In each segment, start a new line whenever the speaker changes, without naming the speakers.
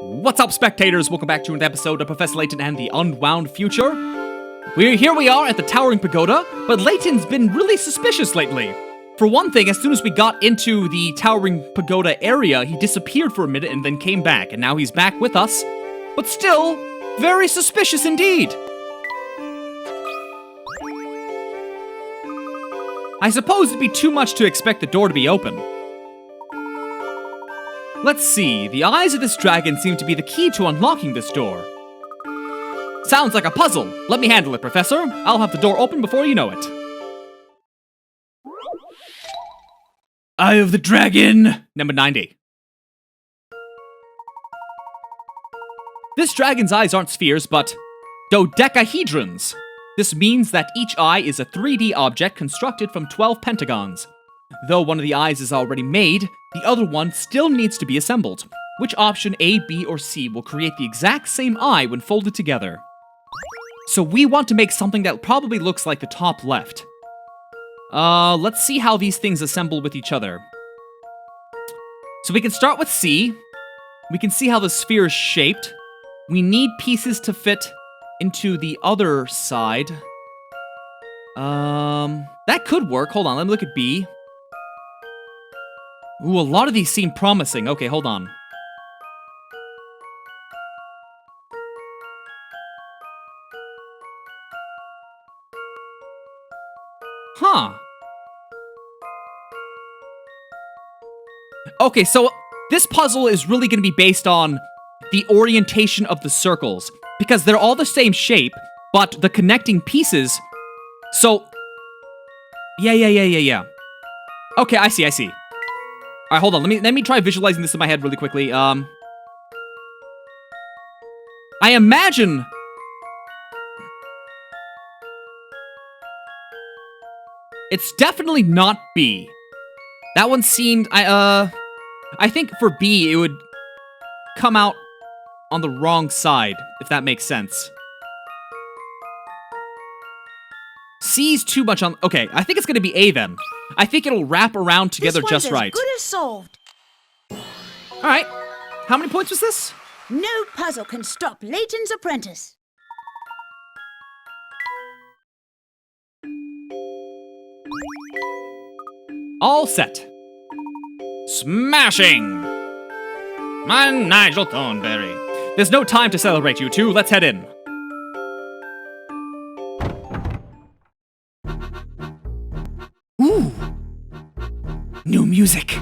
What's up, spectators? Welcome back to an episode of Professor Layton and the Unwound Future. Here we are at the Towering Pagoda, but Layton's been really suspicious lately. For one thing, as soon as we got into the Towering Pagoda area, he disappeared for a minute and then came back, and now he's back with us, but still, very suspicious indeed. I suppose it'd be too much to expect the door to be open. Let's see, the eyes of this dragon seem to be the key to unlocking this door. Sounds like a puzzle. Let me handle it, Professor. I'll have the door open before you know it. Eye of the Dragon! Number 90. This dragon's eyes aren't spheres, but dodecahedrons. This means that each eye is a 3D object constructed from 12 pentagons. Though one of the eyes is already made, the other one still needs to be assembled. Which option A, B, or C will create the exact same eye when folded together? So we want to make something that probably looks like the top left. Let's see how these things assemble with each other. So we can start with C. We can see how the sphere is shaped. We need pieces to fit into the other side. That could work. Hold on, let me look at B. Ooh, a lot of these seem promising. Okay, hold on. Huh. Okay, so this puzzle is really going to be based on the orientation of the circles, because they're all the same shape, but the connecting pieces... So... Yeah. Okay, I see. Alright, hold on, let me try visualizing this in my head really quickly. I imagine... It's definitely not B. That one seemed... I think for B, it would come out on the wrong side, if that makes sense. C's too much on... Okay, I think it's gonna be A then. I think it'll wrap around together just right.
This one's as good as solved.
Alright. How many points was this?
No puzzle can stop Layton's apprentice.
All set. Smashing! I'm Nigel Thornberry. There's no time to celebrate, you two. Let's head in. Ooh! New music.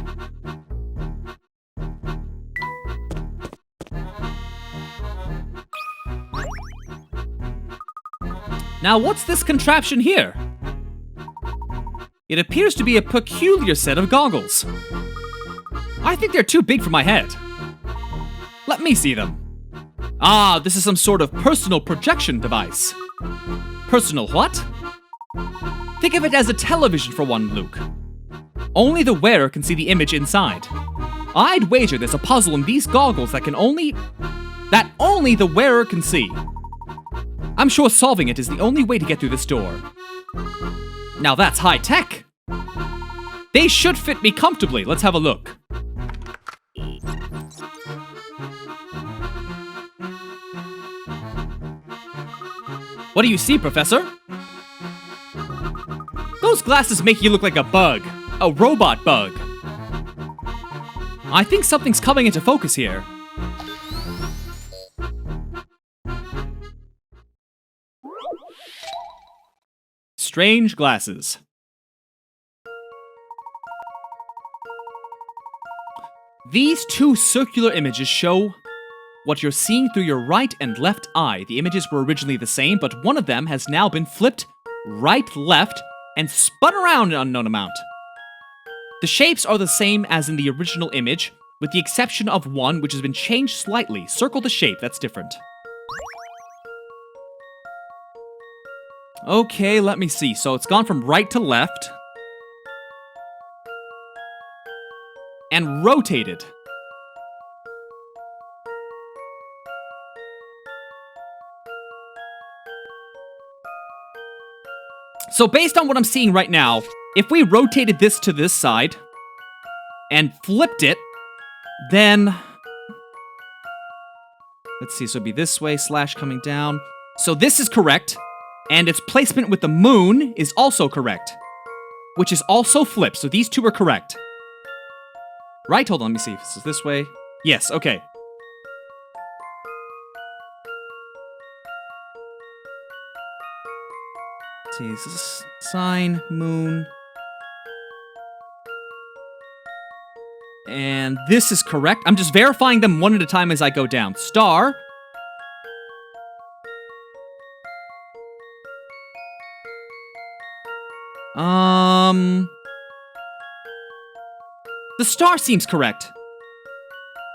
Now, what's this contraption here? It appears to be a peculiar set of goggles. I think they're too big for my head. Let me see them. Ah, this is some sort of personal projection device. Personal what? Think of it as a television for one, Luke. Only the wearer can see the image inside. I'd wager there's a puzzle in these goggles that only the wearer can see. I'm sure solving it is the only way to get through this door. Now that's high tech. They should fit me comfortably. Let's have a look. What do you see, Professor? Those glasses make you look like a bug. A robot bug. I think something's coming into focus here. Strange glasses. These two circular images show what you're seeing through your right and left eye. The images were originally the same, but one of them has now been flipped right-left and spun around an unknown amount. The shapes are the same as in the original image, with the exception of one which has been changed slightly. Circle the shape, that's different. Okay, let me see. So it's gone from right to left. And rotated. So based on what I'm seeing right now, if we rotated this to this side and flipped it, then Let's see, so it'd be this way, slash coming down. So this is correct, and its placement with the moon is also correct, which is also flipped, so these two are correct. Right, hold on, let me see. This is this way. Yes, okay. Let's see, this is sign, moon. And this is correct. I'm just verifying them one at a time as I go down. Star. The star seems correct.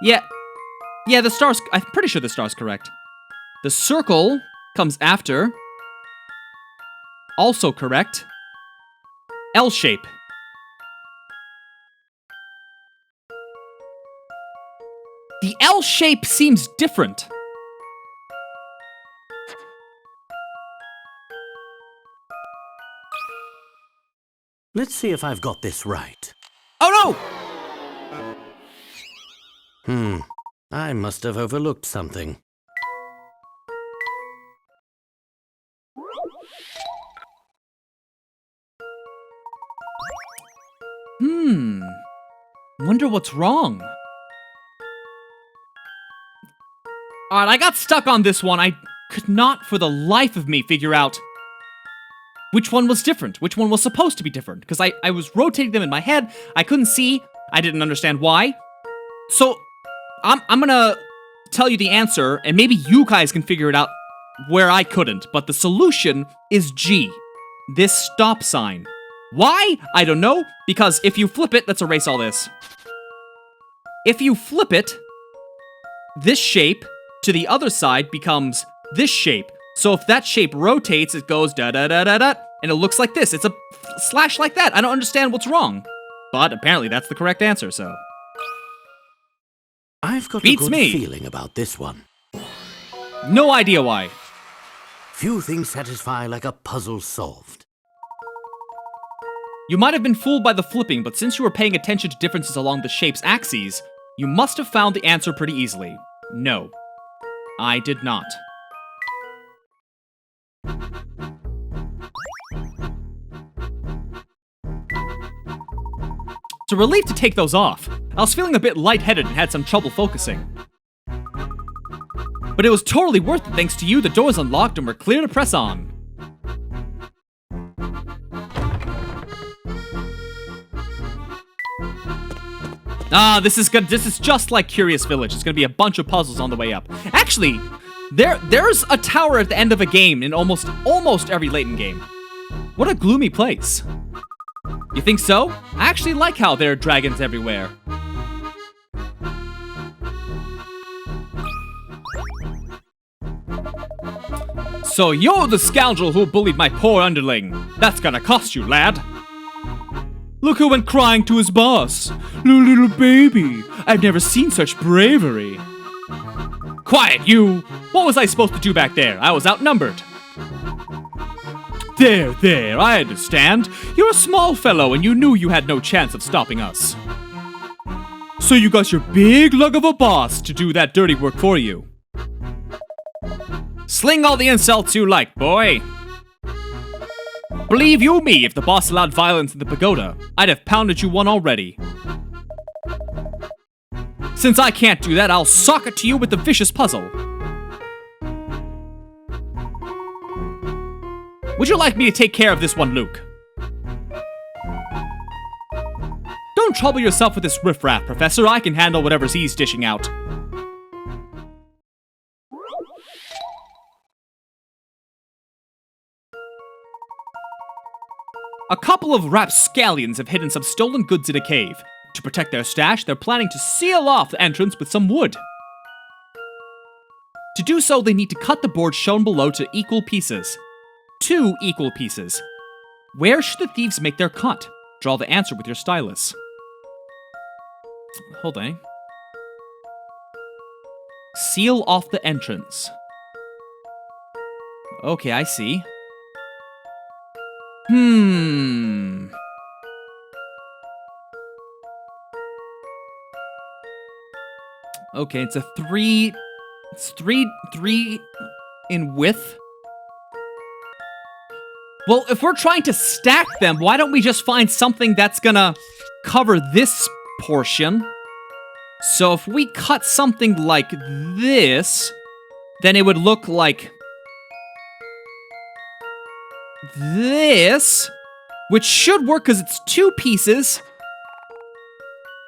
Yeah, the star's... I'm pretty sure the star's correct. The circle comes after. Also correct. L shape. The L shape seems different.
Let's see if I've got this right.
Oh
no! I must have overlooked something.
Wonder what's wrong. Alright, I got stuck on this one. I could not for the life of me figure out which one was different, which one was supposed to be different, because I was rotating them in my head, I couldn't see, I didn't understand why. So, I'm gonna tell you the answer, and maybe you guys can figure it out where I couldn't, but the solution is G, this stop sign. Why? I don't know, because if you flip it, let's erase all this. If you flip it, this shape to the other side becomes this shape. So if that shape rotates, it goes da-da-da-da-da, and it looks like this. It's a slash like that. I don't understand what's wrong. But apparently that's the correct answer, so...
I've got
Beats
a good
me.
feeling about this one.
No idea why.
Few things satisfy like a puzzle solved.
You might have been fooled by the flipping, but since you were paying attention to differences along the shape's axes, you must have found the answer pretty easily. No. I did not. It's a relief to take those off. I was feeling a bit lightheaded and had some trouble focusing. But it was totally worth it thanks to you. The doors unlocked and we're clear to press on. Ah, this is good. This is just like Curious Village. It's gonna be a bunch of puzzles on the way up. Actually, there's a tower at the end of a game in almost every Layton game. What a gloomy place. You think so? I actually like how there are dragons everywhere. So you're the scoundrel who bullied my poor underling. That's gonna cost you, lad. Look who went crying to his boss. Little baby, I've never seen such bravery. Quiet, you! What was I supposed to do back there? I was outnumbered. There, I understand. You're a small fellow and you knew you had no chance of stopping us. So you got your big lug of a boss to do that dirty work for you. Sling all the insults you like, boy. Believe you me, if the boss allowed violence in the pagoda, I'd have pounded you one already. Since I can't do that, I'll sock it to you with the vicious puzzle. Would you like me to take care of this one, Luke? Don't trouble yourself with this riffraff, Professor. I can handle whatever he's dishing out. A couple of rapscallions have hidden some stolen goods in a cave. To protect their stash, they're planning to seal off the entrance with some wood. To do so, they need to cut the board shown below to equal pieces. 2 equal pieces. Where should the thieves make their cut? Draw the answer with your stylus. Hold on. Seal off the entrance. Okay, I see. Okay, it's a 3 It's three in width. Well, if we're trying to stack them, why don't we just find something that's gonna cover this portion? So if we cut something like this, then it would look like this, which should work because it's 2 pieces.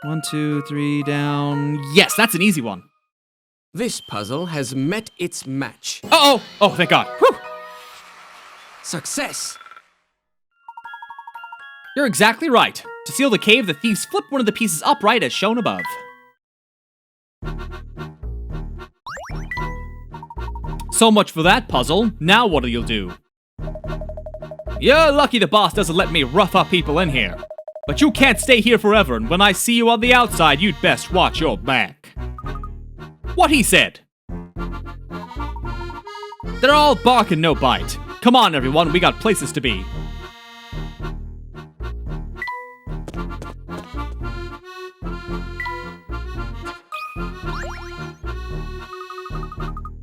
1, 2, 3, down. Yes, that's an easy one.
This puzzle has met its match.
Uh-oh! Oh, thank God. Whew!
Success!
You're exactly right. To seal the cave, the thieves flip one of the pieces upright as shown above. So much for that puzzle. Now what'll you do? You're lucky the boss doesn't let me rough up people in here. But you can't stay here forever, and when I see you on the outside, you'd best watch your back. What he said. They're all bark and no bite. Come on, everyone, we got places to be.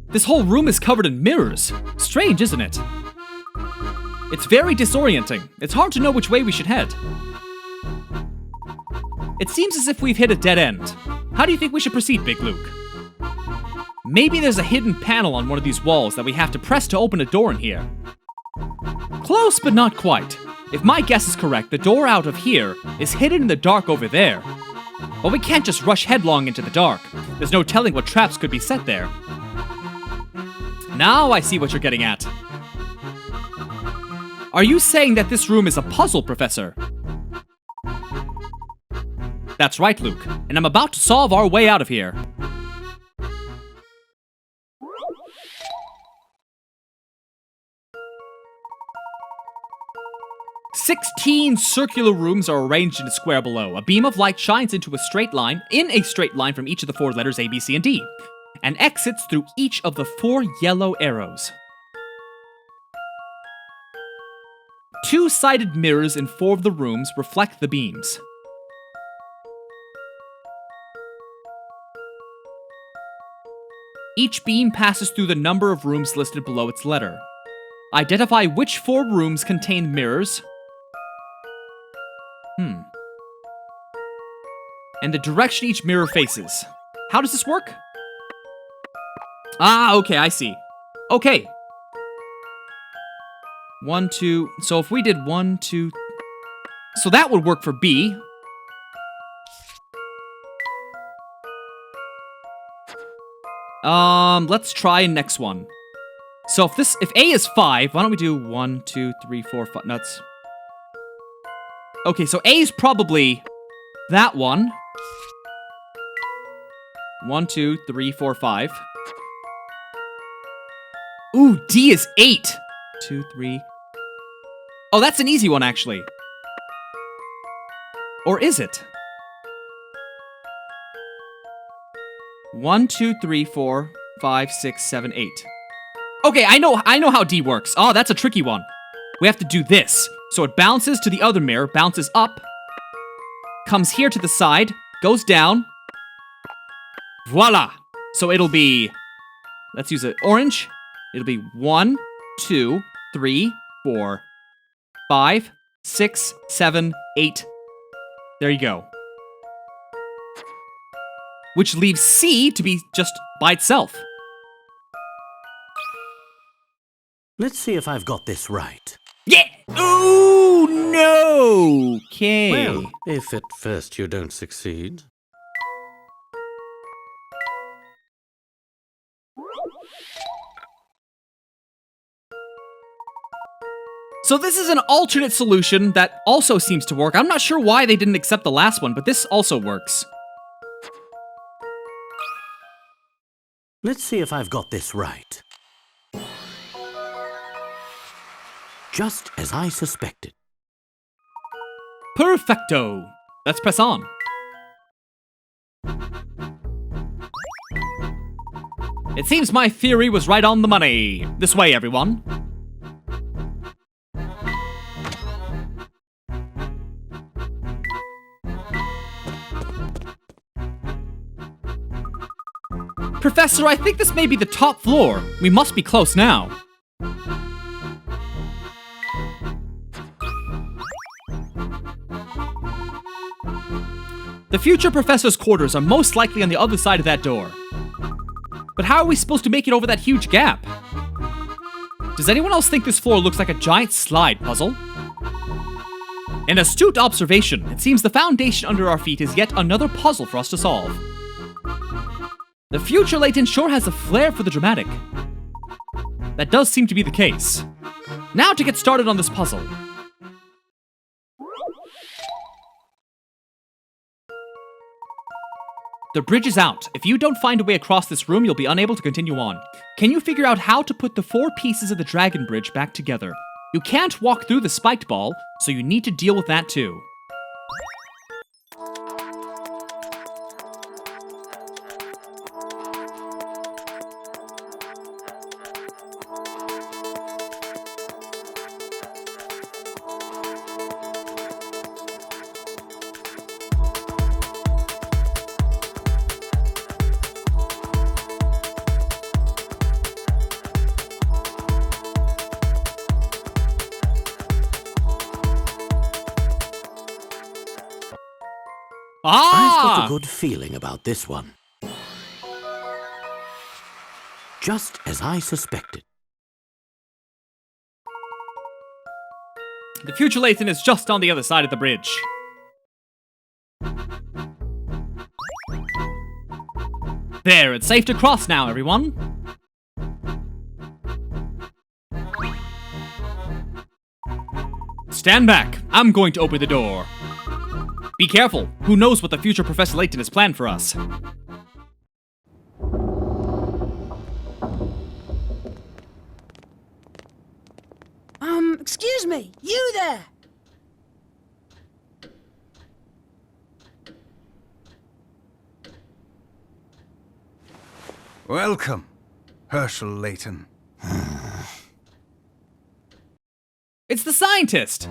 This whole room is covered in mirrors. Strange, isn't it? It's very disorienting. It's hard to know which way we should head. It seems as if we've hit a dead end. How do you think we should proceed, Big Luke? Maybe there's a hidden panel on one of these walls that we have to press to open a door in here. Close, but not quite. If my guess is correct, the door out of here is hidden in the dark over there. But we can't just rush headlong into the dark. There's no telling what traps could be set there. Now I see what you're getting at. Are you saying that this room is a puzzle, Professor? That's right, Luke, and I'm about to solve our way out of here. "16 circular rooms are arranged in a square below. A beam of light shines in a straight line from each of the 4 letters A, B, C, and D, and exits through each of the 4 yellow arrows. 2-sided mirrors in 4 of the rooms reflect the beams. Each beam passes through the number of rooms listed below its letter. Identify which 4 rooms contain mirrors. And the direction each mirror faces. How does this work? Ah, okay, I see. Okay. 1, 2. So if we did 1, 2. So that would work for B. Let's try next one. So if A is 5, why don't we do 1, 2, 3, 4, 5? Nuts. Okay, so A is probably that one. 1, 2, 3, 4, 5. Ooh, D is 8. 2, 3. Oh, that's an easy one, actually. Or is it? 1, 2, 3, 4, 5, 6, 7, 8. Okay, I know how D works. Oh, that's a tricky one. We have to do this. So it bounces to the other mirror, bounces up, comes here to the side, goes down. Voila! So it'll be, let's use an orange. It'll be 1, 2, 3, 4, 5, 6, 7, 8. There you go. Which leaves C to be just by itself.
Let's see if I've got this right.
Yeah! Ooh, no! Okay.
Well, if at first you don't succeed.
So this is an alternate solution that also seems to work. I'm not sure why they didn't accept the last one, but this also works.
Let's see if I've got this right. Just as I suspected.
Perfecto! Let's press on. It seems my theory was right on the money. This way, everyone. Professor, I think this may be the top floor. We must be close now. The future professor's quarters are most likely on the other side of that door. But how are we supposed to make it over that huge gap? Does anyone else think this floor looks like a giant slide puzzle? An astute observation. It seems the foundation under our feet is yet another puzzle for us to solve. The future Layton sure has a flair for the dramatic. That does seem to be the case. Now to get started on this puzzle. The bridge is out. If you don't find a way across this room, you'll be unable to continue on. Can you figure out how to put the 4 pieces of the dragon bridge back together? You can't walk through the spiked ball, so you need to deal with that too.
I've got a good feeling about this one. Just as I suspected.
The future Layton is just on the other side of the bridge. There, it's safe to cross now, everyone. Stand back. I'm going to open the door. Be careful. Who knows what the future Professor Layton has planned for us?
Excuse me, you there!
Welcome, Herschel Layton.
It's the scientist!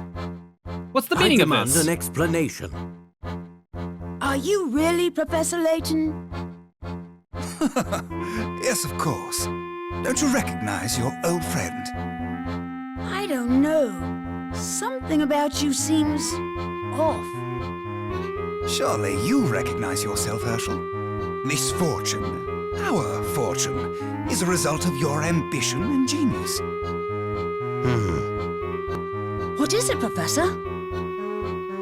What's the meaning of
I demand
this?
an explanation.
Are you really Professor Layton?
Yes, of course. Don't you recognize your old friend?
I don't know. Something about you seems off.
Surely you recognize yourself, Herschel. Misfortune, our fortune, is a result of your ambition and genius.
What is it, Professor?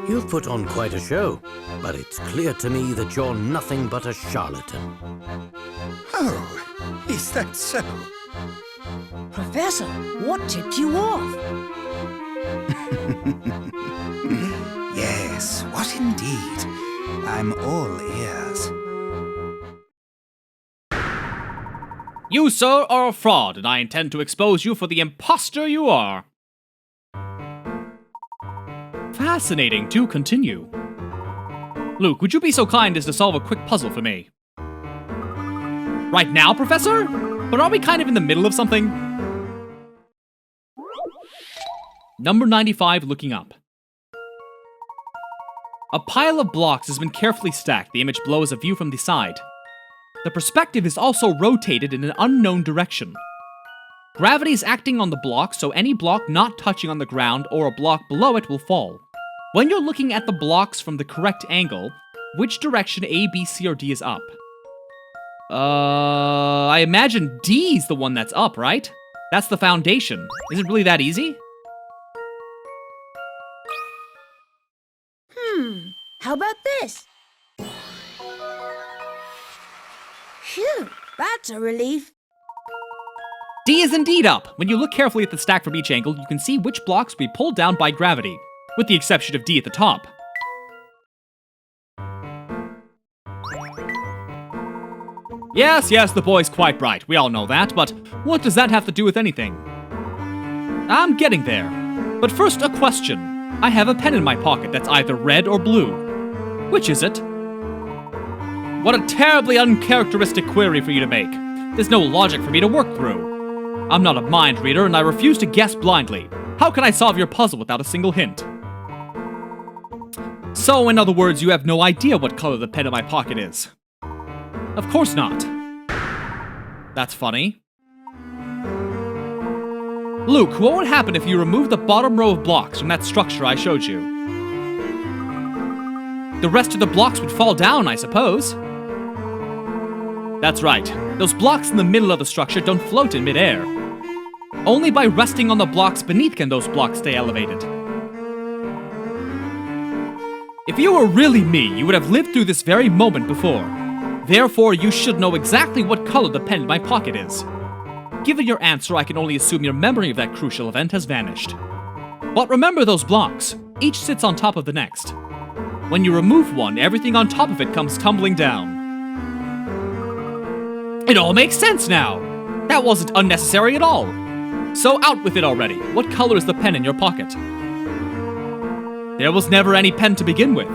You've put on quite a show, but it's clear to me that you're nothing but a charlatan.
Oh, is that so?
Professor, what tipped you off?
Yes, what indeed? I'm all ears.
You, sir, are a fraud, and I intend to expose you for the imposter you are. Fascinating. Do continue. Luke, would you be so kind as to solve a quick puzzle for me? Right now, Professor? But are we kind of in the middle of something? Number 95, looking up. A pile of blocks has been carefully stacked. The image below is a view from the side. The perspective is also rotated in an unknown direction. Gravity is acting on the block, so any block not touching on the ground or a block below it will fall. When you're looking at the blocks from the correct angle, which direction A, B, C, or D is up? I imagine D's the one that's up, right? That's the foundation. Is it really that easy?
How about this? Phew, that's a relief.
D is indeed up. When you look carefully at the stack from each angle, you can see which blocks will be pulled down by gravity, with the exception of D at the top. Yes, the boy's quite bright. We all know that, but what does that have to do with anything? I'm getting there. But first, a question. I have a pen in my pocket that's either red or blue. Which is it? What a terribly uncharacteristic query for you to make. There's no logic for me to work through. I'm not a mind reader, and I refuse to guess blindly. How can I solve your puzzle without a single hint? So, in other words, you have no idea what color the pen in my pocket is. Of course not. That's funny. Luke, what would happen if you removed the bottom row of blocks from that structure I showed you? The rest of the blocks would fall down, I suppose. That's right. Those blocks in the middle of the structure don't float in midair. Only by resting on the blocks beneath can those blocks stay elevated. If you were really me, you would have lived through this very moment before. Therefore, you should know exactly what color the pen in my pocket is. Given your answer, I can only assume your memory of that crucial event has vanished. But remember those blocks. Each sits on top of the next. When you remove one, everything on top of it comes tumbling down. It all makes sense now! That wasn't unnecessary at all. So out with it already. What color is the pen in your pocket? There was never any pen to begin with.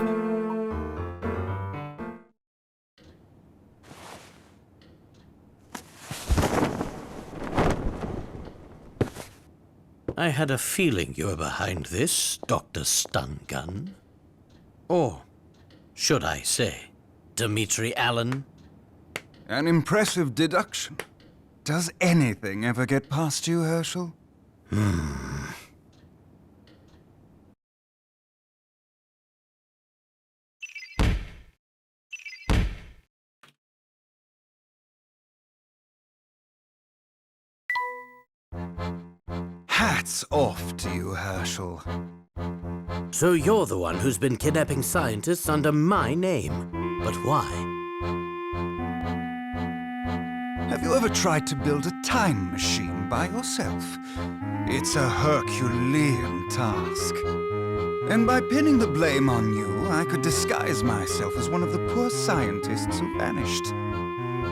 I had a feeling you were behind this, Dr. Stun Gun. Or, should I say, Dimitri Allen?
An impressive deduction. Does anything ever get past you, Herschel? Hats off to you, Herschel.
So you're the one who's been kidnapping scientists under my name. But why?
Have you ever tried to build a time machine by yourself? It's a Herculean task. And by pinning the blame on you, I could disguise myself as one of the poor scientists who vanished.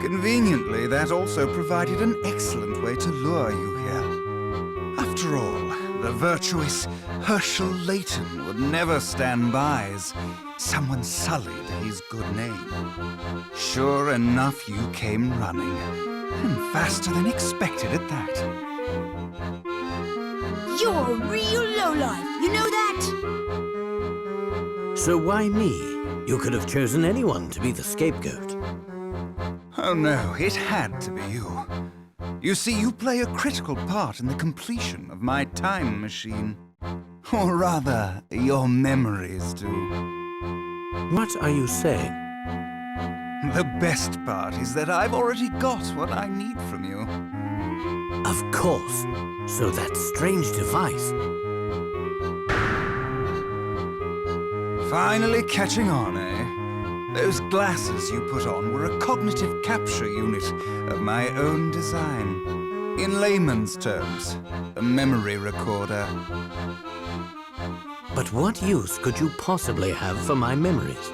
Conveniently, that also provided an excellent way to lure you here. After all, the virtuous Herschel Layton would never stand by as someone sullied his good name. Sure enough, you came running. And faster than expected at that.
You're a real lowlife, you know that?
So why me? You could have chosen anyone to be the scapegoat.
Oh no, it had to be you. You see, you play a critical part in the completion of my time machine. Or rather, your memories do.
What are you saying?
The best part is that I've already got what I need from you.
Of course. So that strange device.
Finally catching on, eh? Those glasses you put on were a cognitive capture unit of my own design. In layman's terms, a memory recorder.
But what use could you possibly have for my memories?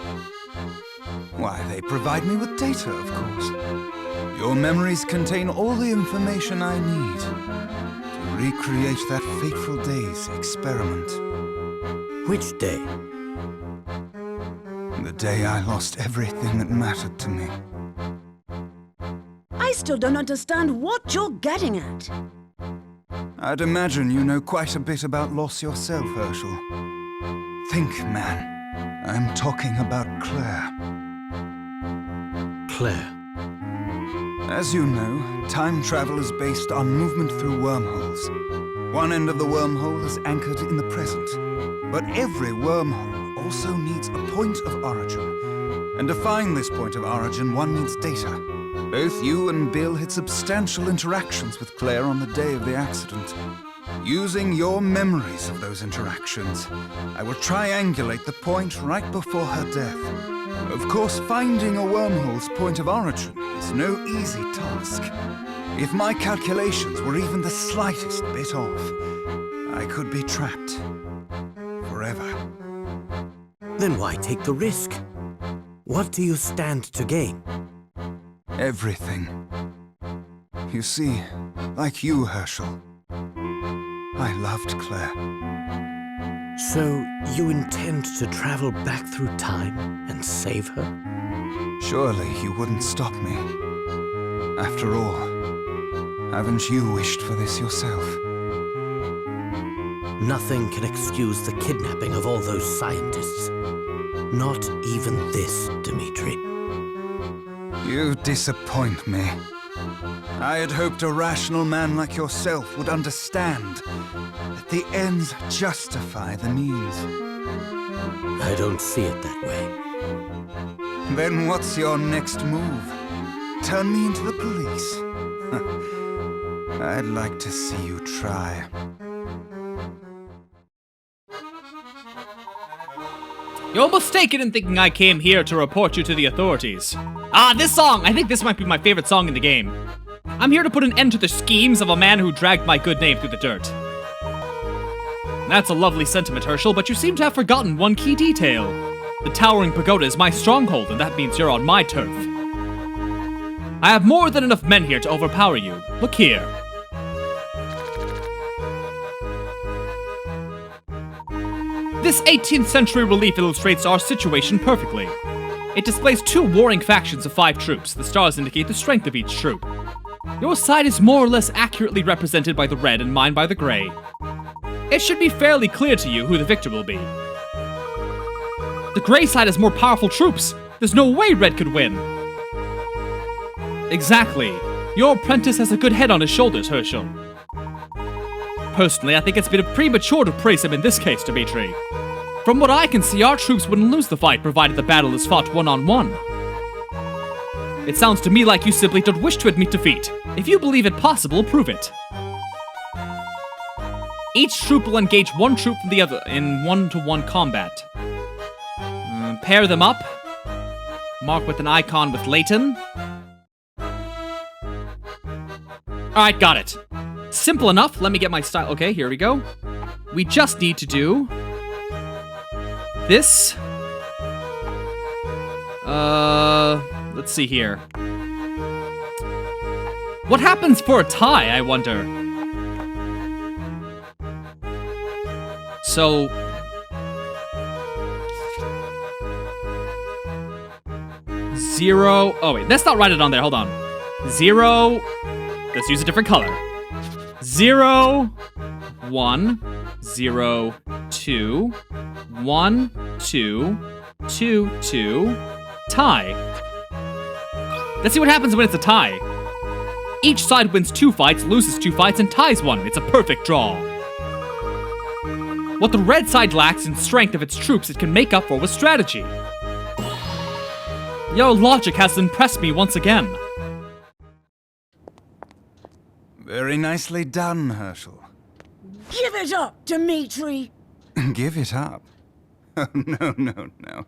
Why, they provide me with data, of course. Your memories contain all the information I need to recreate that fateful day's experiment.
Which day?
The day I lost everything that mattered to me.
I still don't understand what you're getting at.
I'd imagine you know quite a bit about loss yourself, Herschel. Think, man. I'm talking about Claire.
Claire.
As you know, time travel is based on movement through wormholes. One end of the wormhole is anchored in the present, but every wormhole also needs a point of origin. And to find this point of origin, one needs data. Both you and Bill had substantial interactions with Claire on the day of the accident. Using your memories of those interactions, I will triangulate the point right before her death. Of course, finding a wormhole's point of origin is no easy task. If my calculations were even the slightest bit off, I could be trapped forever.
Then why take the risk? What do you stand to gain?
Everything. You see, like you, Herschel, I loved Claire.
So you intend to travel back through time and save her?
Surely you wouldn't stop me. After all, haven't you wished for this yourself?
Nothing can excuse the kidnapping of all those scientists. Not even this, Dimitri.
You disappoint me. I had hoped a rational man like yourself would understand that the ends justify the means.
I don't see it that way.
Then what's your next move? Turn me into the police? I'd like to see you try.
You're mistaken in thinking I came here to report you to the authorities. Ah, this song! I think this might be my favorite song in the game. I'm here to put an end to the schemes of a man who dragged my good name through the dirt. That's a lovely sentiment, Herschel, but you seem to have forgotten one key detail. The towering pagoda is my stronghold, and that means you're on my turf. I have more than enough men here to overpower you. Look here. This 18th century relief illustrates our situation perfectly. It displays two warring factions of 5 troops. The stars indicate the strength of each troop. Your side is more or less accurately represented by the red and mine by the gray. It should be fairly clear to you who the victor will be. The gray side has more powerful troops. There's no way red could win. Exactly. Your apprentice has a good head on his shoulders, Herschel. Personally, I think it's a bit premature to praise him in this case, Dimitri. From what I can see, our troops wouldn't lose the fight provided the battle is fought one-on-one. It sounds to me like you simply don't wish to admit defeat. If you believe it possible, prove it. Each troop will engage one troop from the other in one-to-one combat. Pair them up. Mark with an icon with Layton. Alright, got it. Simple enough. Let me get my style. Okay, here we go. We just need to do this. Let's see here. What happens for a tie, I wonder? So... Zero... Oh, wait, let's not write it on there, hold on. 0... Let's use a different color. 0, 1, 0, 2, 1, 2, 2, 2, tie. Let's see what happens when it's a tie. Each side wins 2 fights, loses 2 fights, and ties 1. It's a perfect draw. What the red side lacks in strength of its troops, it can make up for with strategy. Your logic has impressed me once again.
Very nicely done, Herschel.
Give it up, Dimitri!
Give it up? Oh, no.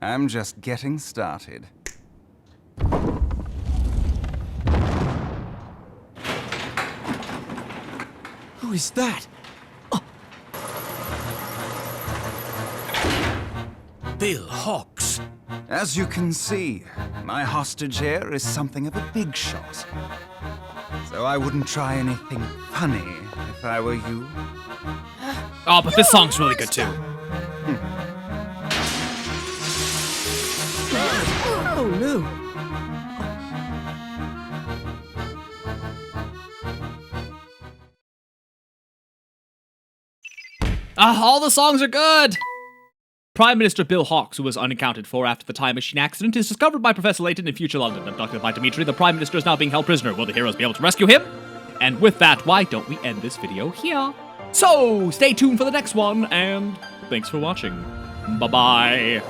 I'm just getting started.
Who is that?
Bill Hawks.
As you can see, my hostage here is something of a big shot. So I wouldn't try anything funny if I were you.
Oh, but this song's really good too.
Oh no!
All the songs are good! Prime Minister Bill Hawks, who was unaccounted for after the time machine accident, is discovered by Professor Layton in future London. Abducted by Dimitri, the Prime Minister is now being held prisoner. Will the heroes be able to rescue him? And with that, why don't we end this video here? So, stay tuned for the next one, and thanks for watching. Bye-bye.